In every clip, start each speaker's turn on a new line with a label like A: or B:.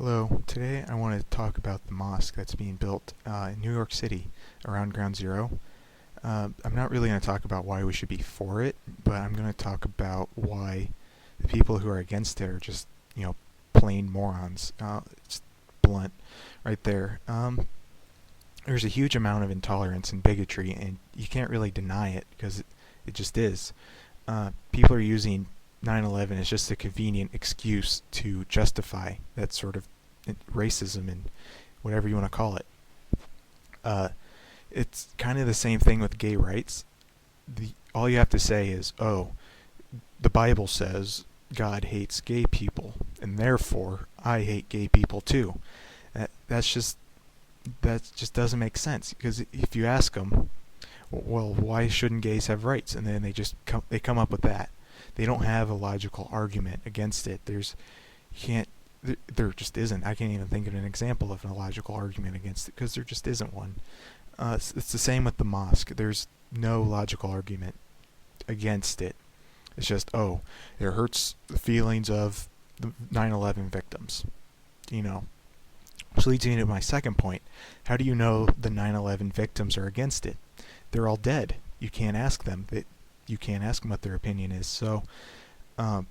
A: Hello, today I want to talk about the mosque that's being built in New York City around Ground Zero. I'm not really going to talk about why we should be for it, but I'm going to talk about why the people who are against it are just, plain morons. It's blunt right there. There's a huge amount of intolerance and bigotry, and you can't really deny it because it just is. People are using 9/11 as just a convenient excuse to justify that sort of racism and whatever you want to call it. Uh, it's kind of the same thing with gay rights. All you have to say is, "Oh, the Bible says God hates gay people, and therefore I hate gay people too." That's just that just doesn't make sense, because if you ask them, well, why shouldn't gays have rights, and then they come up with that. They don't have a logical argument against it. There just isn't. I can't even think of an example of a logical argument against it because there just isn't one. It's the same with the mosque. There's no logical argument against it. It's just, oh, it hurts the feelings of the 9/11 victims. You know, which leads me to my second point. How do you know the 9/11 victims are against it? They're all dead. You can't ask them. You can't ask them what their opinion is. Um,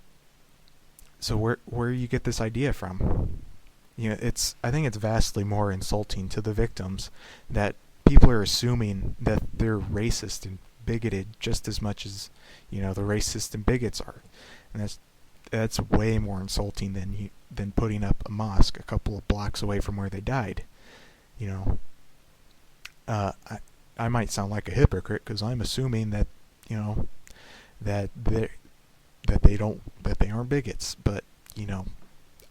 A: so where you get this idea from? I think it's vastly more insulting to the victims that people are assuming that they're racist and bigoted just as much as the racist and bigots are, and that's way more insulting than putting up a mosque a couple of blocks away from where they died. You know, uh, I I might sound like a hypocrite because I'm assuming that you know that they aren't bigots, but you know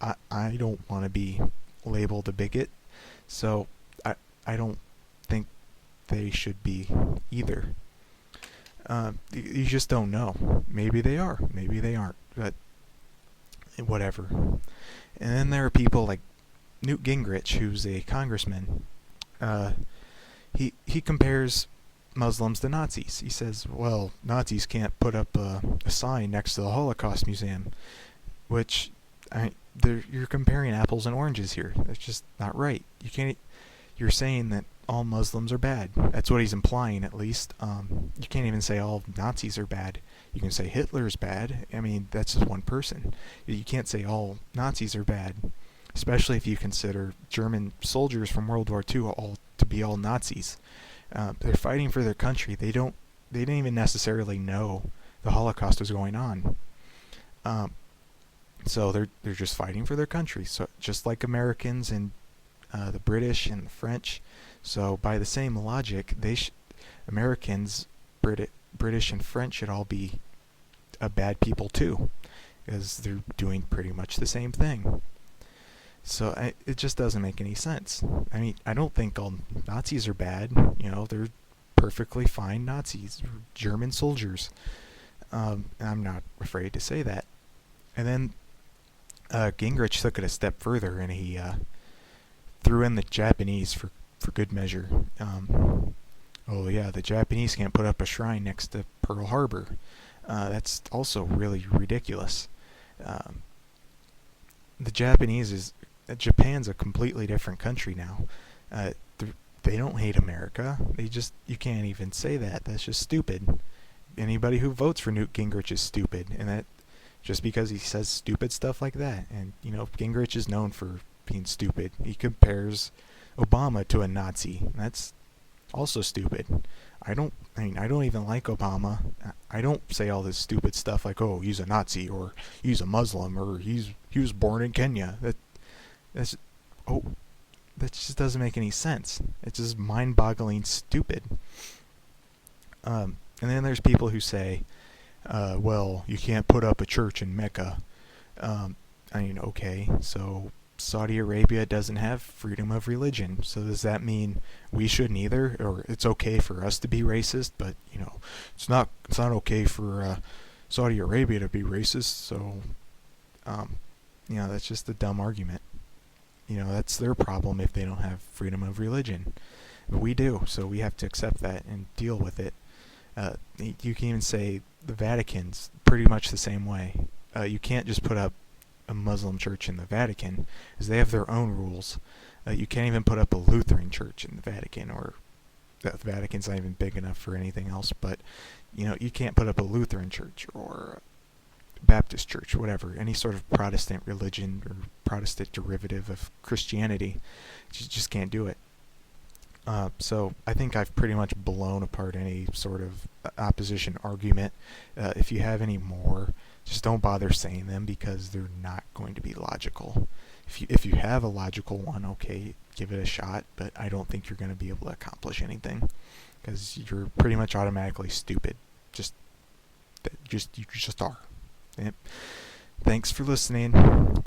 A: I don't want to be labeled a bigot, so I don't think they should be either. You just don't know. Maybe they are, maybe they aren't, but whatever. And then there are people like Newt Gingrich, who's a congressman. Uh, he compares Muslims to Nazis. He says, well, Nazis can't put up a sign next to the Holocaust Museum, which you're comparing apples and oranges here. That's just not right. You can't. You're saying that all Muslims are bad. That's what he's implying, at least. You can't even say all Nazis are bad. You can say Hitler's bad. I mean, that's just one person. You can't say all Nazis are bad, especially if you consider German soldiers from World War II all to be all Nazis. They're fighting for their country. They didn't even necessarily know the Holocaust was going on. So they're just fighting for their country. So just like Americans and the British and the French. So by the same logic, Americans, British and French should all be bad people too, because they're doing pretty much the same thing. So it just doesn't make any sense. I mean, I don't think all Nazis are bad. They're perfectly fine Nazis, German soldiers. I'm not afraid to say that. And then Gingrich took it a step further, and he threw in the Japanese for good measure. Oh yeah, the Japanese can't put up a shrine next to Pearl Harbor. That's also really ridiculous. The Japan's a completely different country now. Uh, they don't hate America. You can't even say that. That's just stupid. Anybody who votes for Newt Gingrich is stupid, and that just because he says stupid stuff like that. And Gingrich is known for being stupid. He compares Obama to a Nazi. That's also stupid. I don't even like Obama. I don't say all this stupid stuff like, oh, he's a Nazi, or he's a Muslim, or he was born in Kenya. That's that just doesn't make any sense. It's just mind-boggling stupid. And then there's people who say, well, you can't put up a church in Mecca. Okay, so Saudi Arabia doesn't have freedom of religion, so does that mean we shouldn't either? Or it's okay for us to be racist, but it's not okay for Saudi Arabia to be racist? So that's just a dumb argument. That's their problem if they don't have freedom of religion. But we do, so we have to accept that and deal with it. You can even say the Vatican's pretty much the same way. You can't just put up a Muslim church in the Vatican is they have their own rules. You can't even put up a Lutheran church in the Vatican, or the Vatican's not even big enough for anything else, but you can't put up a Lutheran church or Baptist church, whatever, any sort of Protestant religion or Protestant derivative of Christianity. You just can't do it. So I think I've pretty much blown apart any sort of opposition argument. If you have any more, just don't bother saying them because they're not going to be logical. If you have a logical one, okay, give it a shot, but I don't think you're going to be able to accomplish anything because you're pretty much automatically stupid. You just are. Yep. Thanks for listening.